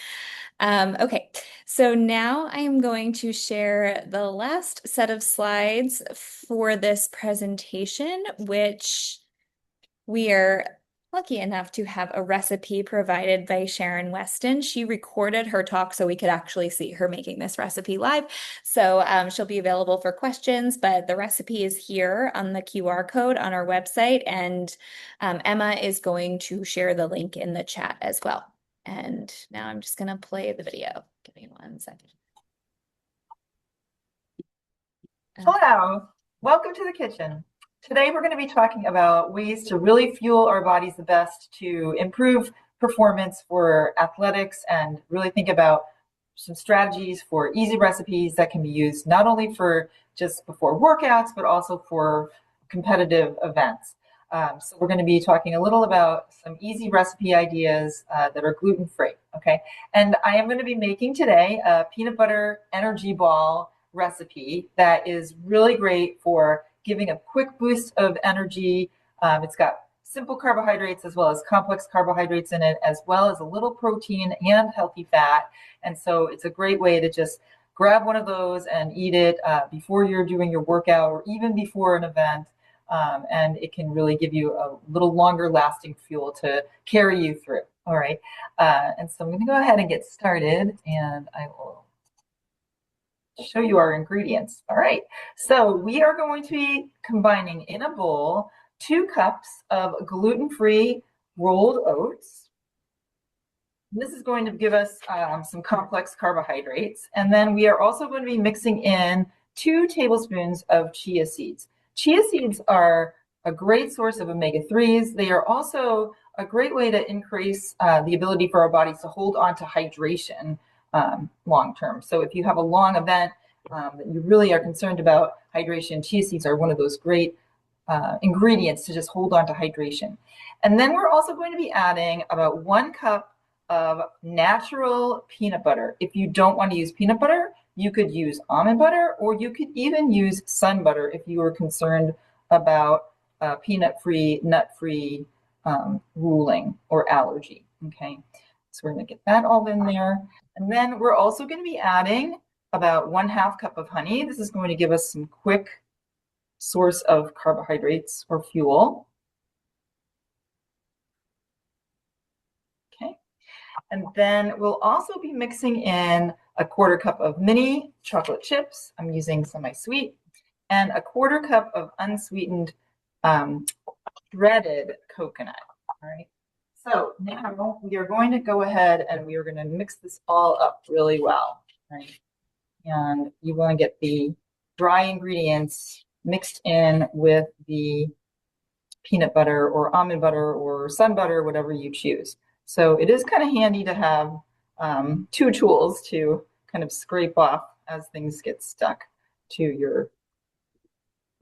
Okay, so now I am going to share the last set of slides for this presentation, which we are lucky enough to have a recipe provided by Sharon Weston. She recorded her talk so we could actually see her making this recipe live. So she'll be available for questions, but the recipe is here on the QR code on our website, and Emma is going to share the link in the chat as well. And now I'm just going to play the video. Give me 1 second. Hello, welcome to the kitchen. Today we're going to be talking about ways to really fuel our bodies the best to improve performance for athletics and really think about some strategies for easy recipes that can be used not only for just before workouts, but also for competitive events. So we're going to be talking a little about some easy recipe ideas that are gluten-free, okay? And I am going to be making today a peanut butter energy ball recipe that is really great for giving a quick boost of energy. It's got simple carbohydrates as well as complex carbohydrates in it, as well as a little protein and healthy fat. And so it's a great way to just grab one of those and eat it before you're doing your workout or even before an event. And it can really give you a little longer lasting fuel to carry you through. All right. And so I'm going to go ahead and get started, and I will show you our ingredients. All right, so we are going to be combining in a bowl 2 cups of gluten-free rolled oats. This is going to give us some complex carbohydrates. And then we are also going to be mixing in 2 tablespoons of chia seeds. Chia seeds are a great source of omega-3s. They are also a great way to increase the ability for our bodies to hold on to hydration long term. So if you have a long event that you really are concerned about hydration, chia seeds are one of those great ingredients to just hold on to hydration. And then we're also going to be adding about 1 cup of natural peanut butter. If you don't want to use peanut butter, you could use almond butter, or you could even use sun butter if you were concerned about peanut-free, nut-free ruling or allergy. Okay, so we're going to get that all in there. And then we're also going to be adding about 1/2 cup of honey. This is going to give us some quick source of carbohydrates or fuel. Okay, and then we'll also be mixing in a 1/4 cup of mini chocolate chips. I'm using semi-sweet, and a 1/4 cup of unsweetened shredded coconut. All right. So now we are going to go ahead and we are going to mix this all up really well. Right? And you want to get the dry ingredients mixed in with the peanut butter or almond butter or sun butter, whatever you choose. So it is kind of handy to have 2 tools to kind of scrape off as things get stuck to your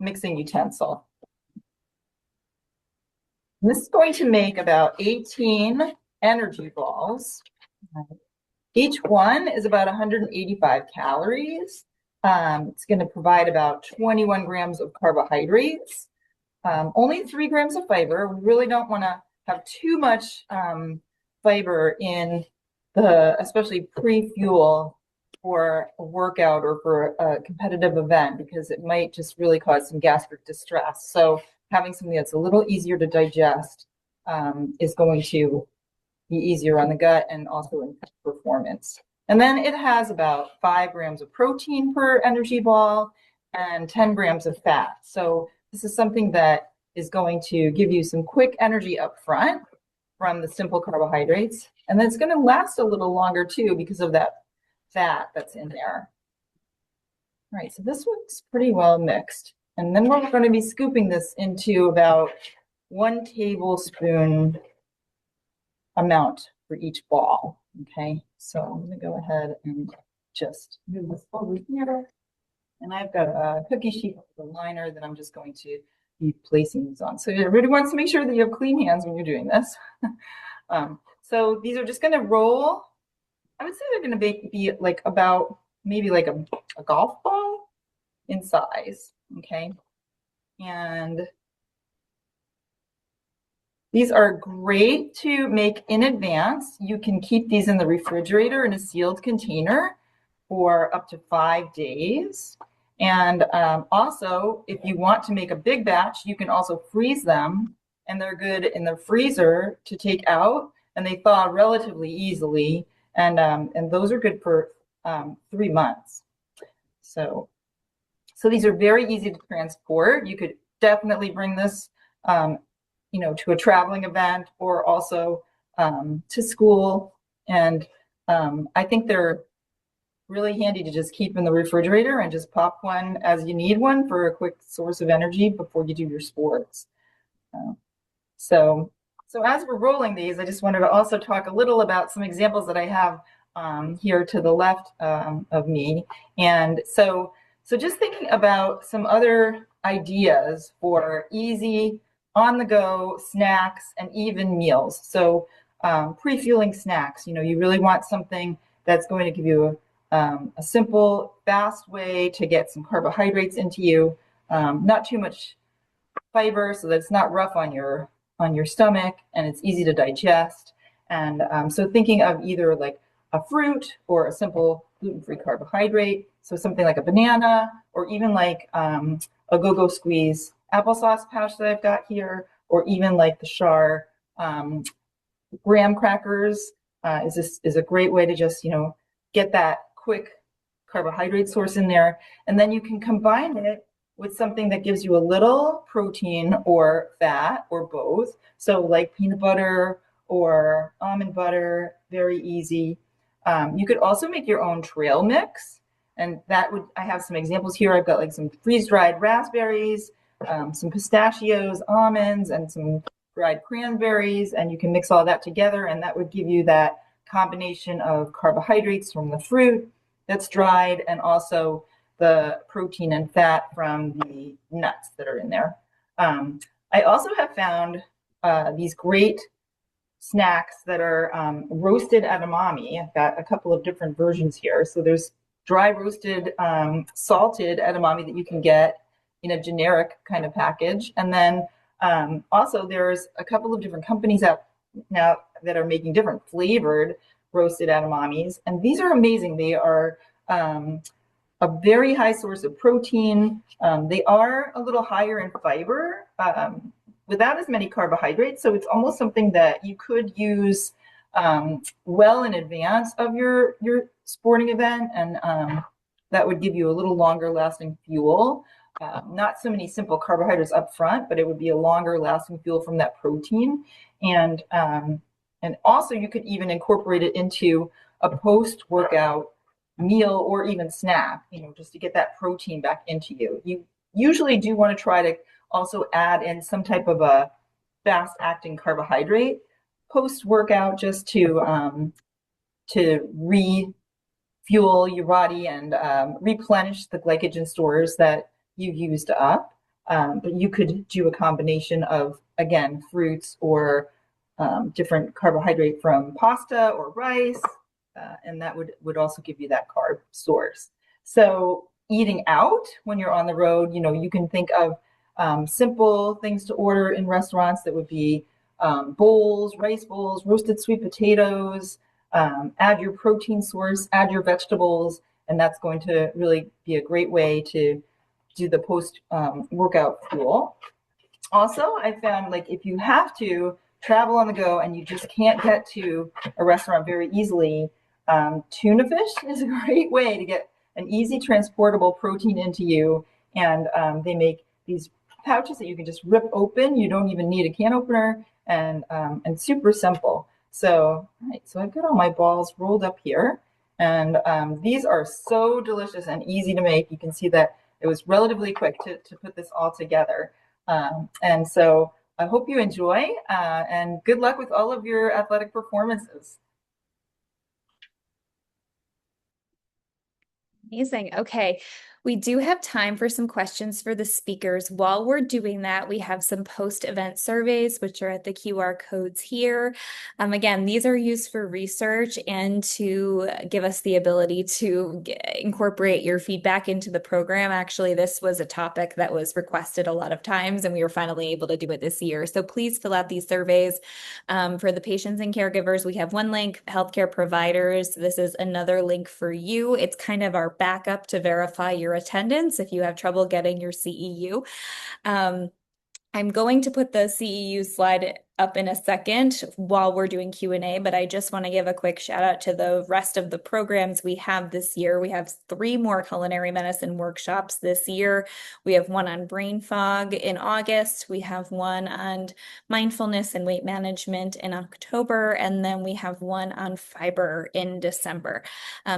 mixing utensil. And this is going to make about 18 energy balls. Each one is about 185 calories. It's going to provide about 21 grams of carbohydrates, only 3 grams of fiber. We really don't want to have too much fiber in the, especially pre-fuel for a workout or for a competitive event, because it might just really cause some gastric distress. So having something that's a little easier to digest is going to be easier on the gut and also in performance. And then it has about 5 grams of protein per energy ball and 10 grams of fat. So this is something that is going to give you some quick energy up front from the simple carbohydrates. And then it's going to last a little longer too because of that fat that's in there. All right, so this looks pretty well mixed. And then we're going to be scooping this into about 1 tablespoon amount for each ball. Okay, so I'm going to go ahead and just move this over here. And I've got a cookie sheet with a liner that I'm just going to be placing these on. So everybody wants to make sure that you have clean hands when you're doing this. So these are just going to roll. I would say they're going to be like about maybe like a golf ball in size. Okay, and these are great to make in advance. You can keep these in the refrigerator in a sealed container for up to 5 days. And also, if you want to make a big batch, you can also freeze them, and they're good in the freezer to take out, and they thaw relatively easily. And those are good for 3 months. So these are very easy to transport. You could definitely bring this to a traveling event or also to school. And I think they're really handy to just keep in the refrigerator and just pop one as you need one for a quick source of energy before you do your sports. So as we're rolling these, I just wanted to also talk a little about some examples that I have here to the left of me. And so just thinking about some other ideas for easy on-the-go snacks and even meals. So pre-fueling snacks, you really want something that's going to give you a simple, fast way to get some carbohydrates into you, not too much fiber so that it's not rough on your stomach and it's easy to digest. And so thinking of either like a fruit or a simple gluten-free carbohydrate, so something like a banana or even like a go-go squeeze applesauce pouch that I've got here, or even like the Schär graham crackers is a great way to just get that quick carbohydrate source in there, and then you can combine it with something that gives you a little protein or fat or both. So like peanut butter or almond butter, very easy. You could also make your own trail mix, and I have some examples here. I've got like some freeze-dried raspberries, some pistachios, almonds, and some dried cranberries, and you can mix all that together, and that would give you that combination of carbohydrates from the fruit that's dried and also the protein and fat from the nuts that are in there. I also have found these great snacks that are roasted edamame. I've got a couple of different versions here. So there's dry roasted salted edamame that you can get in a generic kind of package. And then also there's a couple of different companies out now that are making different flavored roasted edamames. And these are amazing. They are a very high source of protein. They are a little higher in fiber without as many carbohydrates. So it's almost something that you could use well in advance of your sporting event. And that would give you a little longer lasting fuel. Not so many simple carbohydrates up front, but it would be a longer lasting fuel from that protein. And also you could even incorporate it into a post-workout meal or even snack, just to get that protein back into you. You usually do want to try to also add in some type of a fast-acting carbohydrate post-workout, just to refuel your body and replenish the glycogen stores that you used up. But you could do a combination of, again, fruits or different carbohydrate from pasta or rice, and that would also give you that carb source. So eating out when you're on the road, you can think of simple things to order in restaurants that would be bowls, rice bowls, roasted sweet potatoes, add your protein source, add your vegetables, and that's going to really be a great way to do the post workout fuel. Also, I found like if you have to travel on the go and you just can't get to a restaurant very easily, tuna fish is a great way to get an easy transportable protein into you. And they make these pouches that you can just rip open. You don't even need a can opener, and super simple. So, right, so I've got all my balls rolled up here, and these are so delicious and easy to make. You can see that it was relatively quick to put this all together. And so I hope you enjoy, and good luck with all of your athletic performances. Amazing. Okay. We do have time for some questions for the speakers. While we're doing that, we have some post-event surveys, which are at the QR codes here. Again, these are used for research and to give us the ability to incorporate your feedback into the program. Actually, this was a topic that was requested a lot of times, and we were finally able to do it this year. So please fill out these surveys. For the patients and caregivers, we have one link, healthcare providers. This is another link for you. It's kind of our backup to verify your attendance if you have trouble getting your CEU. I'm going to put the CEU slide up in a second while we're doing Q&A, but I just want to give a quick shout out to the rest of the programs we have this year. We have 3 more culinary medicine workshops this year. We have one on brain fog in August. We have one on mindfulness and weight management in October, and then we have one on fiber in December.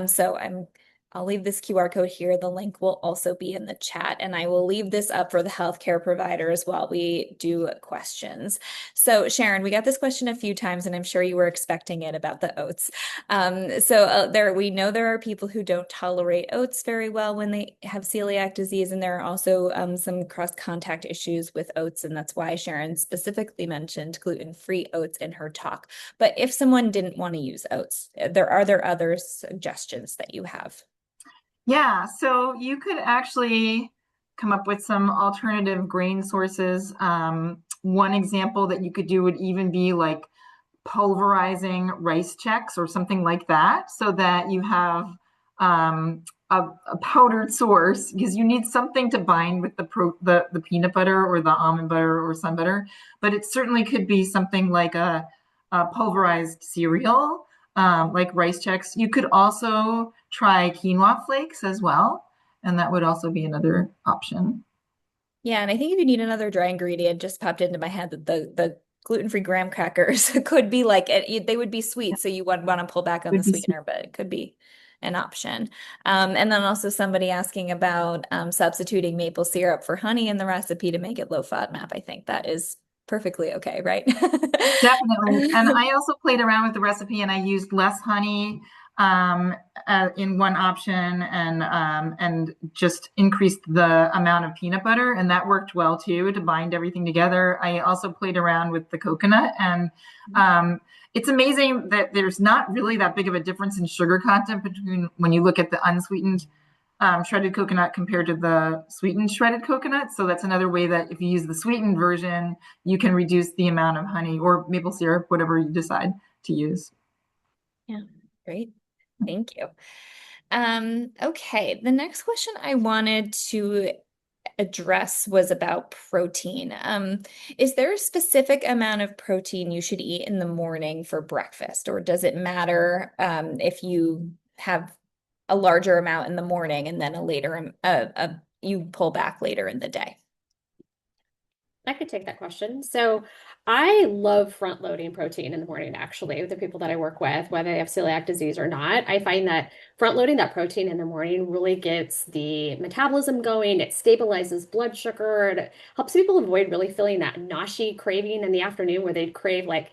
So I'm I'll leave this QR code here. The link will also be in the chat, and I will leave this up for the healthcare providers while we do questions. So Sharon, we got this question a few times, and I'm sure you were expecting it about the oats. We know there are people who don't tolerate oats very well when they have celiac disease, and there are also some cross-contact issues with oats, and that's why Sharon specifically mentioned gluten-free oats in her talk. But if someone didn't want to use oats, are there other suggestions that you have? Yeah, so you could actually come up with some alternative grain sources. One example that you could do would even be like pulverizing rice checks or something like that, so that you have a powdered source, because you need something to bind with the peanut butter or the almond butter or sun butter. But it certainly could be something like a pulverized cereal, like rice checks. You could also try quinoa flakes as well, and that would also be another option. Yeah, and I think if you need another dry ingredient, just popped into my head that the gluten-free graham crackers could be like they would be sweet, so you would want to pull back on the Would be sweetener, but it could be an option. And then also somebody asking about substituting maple syrup for honey in the recipe to make it low FODMAP. I think that is perfectly okay, right? Definitely. And I also played around with the recipe, and I used less honey in one option, and just increased the amount of peanut butter, and that worked well too to bind everything together. I also played around with the coconut, and it's amazing that there's not really that big of a difference in sugar content between when you look at the unsweetened shredded coconut compared to the sweetened shredded coconut. So that's another way that if you use the sweetened version, you can reduce the amount of honey or maple syrup, whatever you decide to use. Yeah, great. Thank you. Okay, the next question I wanted to address was about protein. Is there a specific amount of protein you should eat in the morning for breakfast, or does it matter if you have a larger amount in the morning and then you pull back later in the day? I could take that question. So I love front loading protein in the morning, actually, with the people that I work with, whether they have celiac disease or not. I find that front loading that protein in the morning really gets the metabolism going. It stabilizes blood sugar. It helps people avoid really feeling that noshy craving in the afternoon where they'd crave like,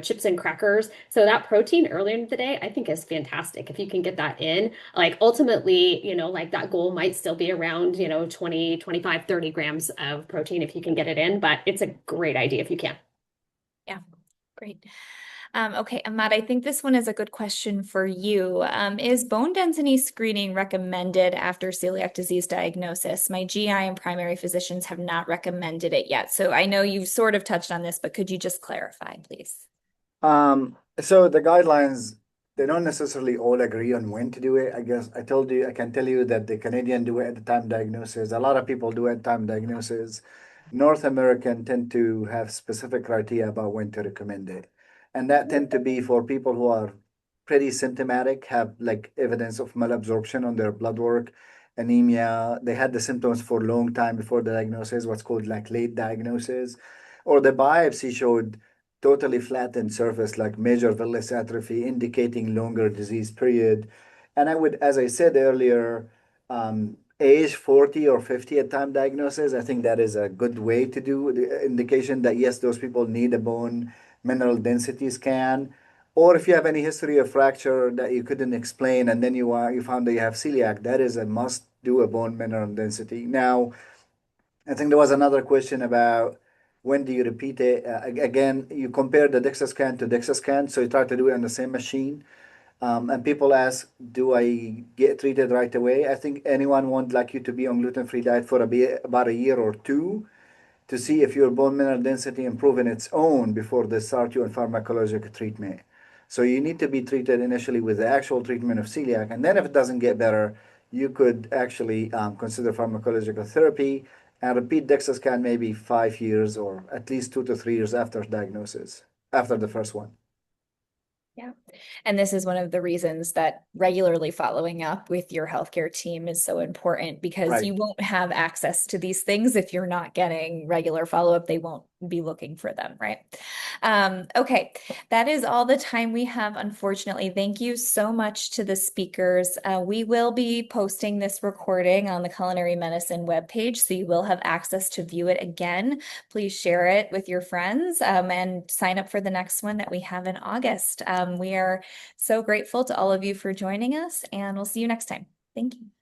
chips and crackers. So that protein early in the day, I think is fantastic. If you can get that in, like ultimately, like that goal might still be around, 20, 25, 30 grams of protein if you can get it in, but it's a great idea if you can. Yeah, great. Okay, Ahmad, I think this one is a good question for you. Is bone density screening recommended after celiac disease diagnosis? My GI and primary physicians have not recommended it yet. So I know you've sort of touched on this, but could you just clarify, please? So the guidelines, they don't necessarily all agree on when to do it. I guess I can tell you that the Canadian do it at the time diagnosis. A lot of people do it at time diagnosis. North American tend to have specific criteria about when to recommend it. And that tend to be for people who are pretty symptomatic, have like evidence of malabsorption on their blood work, anemia. They had the symptoms for a long time before the diagnosis, what's called like late diagnosis, or the biopsy showed totally flattened surface like major villus atrophy, indicating longer disease period. And I would, as I said earlier, age 40 or 50 at time diagnosis, I think that is a good way to do the indication that yes, those people need a bone mineral density scan. Or if you have any history of fracture that you couldn't explain and then you found that you have celiac, that is a must do a bone mineral density. Now, I think there was another question about when do you repeat it? Again, you compare the DEXA scan to DEXA scan, so you try to do it on the same machine. And people ask, do I get treated right away? I think anyone would like you to be on gluten-free diet for about a year or two to see if your bone mineral density improve in its own before they start you on pharmacological treatment. So you need to be treated initially with the actual treatment of celiac, and then if it doesn't get better, you could actually consider pharmacological therapy and repeat DEXA scan maybe 5 years or at least 2 to 3 years after diagnosis, after the first one. Yeah. And this is one of the reasons that regularly following up with your healthcare team is so important, because Right. you won't have access to these things if you're not getting regular follow-up. They won't be looking for them, right? Okay, that is all the time we have, unfortunately. Thank you so much to the speakers. We will be posting this recording on the Culinary Medicine webpage, so you will have access to view it again. Please share it with your friends and sign up for the next one that we have in August. We are so grateful to all of you for joining us, and we'll see you next time. Thank you.